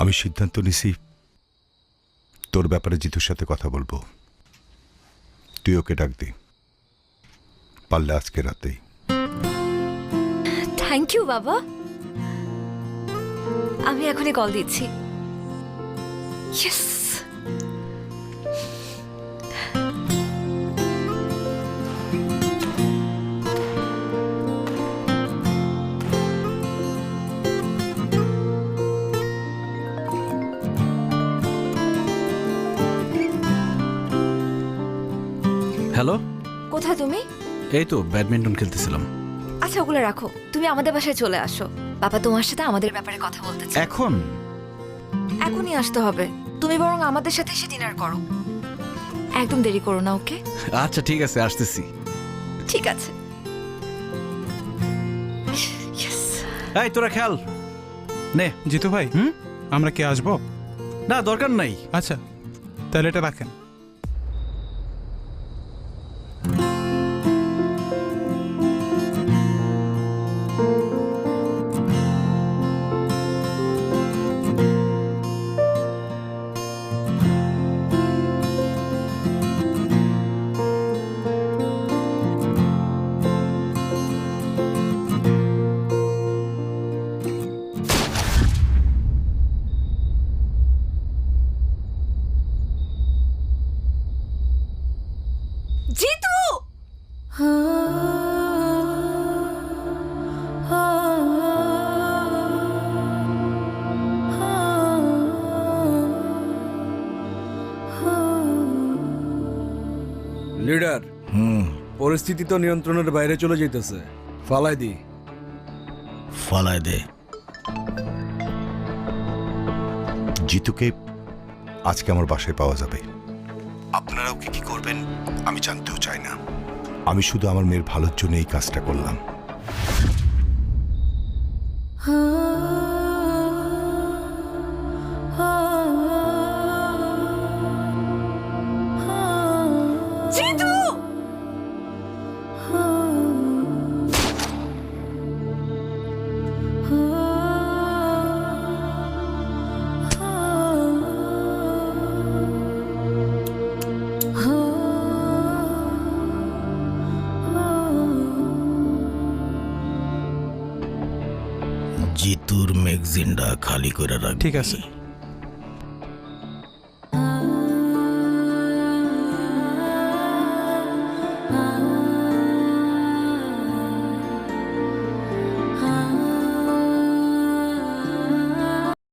আমি সিদ্ধান্ত নিছি তোর ব্যাপারে জিতুর সাথে কথা বলবো। তুই ওকে ডাক দে, পারলে আজকে রাতেই। থ্যাংক ইউ বাবা, আমি এখনই কল দিচ্ছি। ইয়েস। হ্যালো, কোথায় তুমি? এই তো ব্যাডমিন্টন খেলতেছিলাম। আচ্ছা ওগুলো রাখো, তুমি আমাদের বাসায় চলে আসো। বাবা তোমার সাথে আমাদের ব্যাপারে কথা বলতে চায়। এখন? এখনই আসতে হবে। তুমি বরং আমাদের সাথে এসে ডিনার করো, একদম দেরি করো না, ওকে? আচ্ছা ঠিক আছে, আসতেছি। ঠিক আছে। Yes. এই তোরা খেল নে। জিতু ভাই, আমরা কি আসবো? না, দরকার নাই। আচ্ছা তাহলে এটা রাখেন। জিতু! লিডার, পরিস্থিতি তো নিয়ন্ত্রণের বাইরে চলে যেতেছে। ফালাই দি। ফালায় দে। জিতুকে আজকে আমার বাসায় পাওয়া যাবে। আপনারা ওকে কি করবেন আমি জানতেও চাই না। আমি শুধু আমার মেয়ের ভালোর জন্য এই কাজটা করলাম। জিতু! জিতুর ম্যাগজিনটা খালি করে রাখ। ঠিক আছে।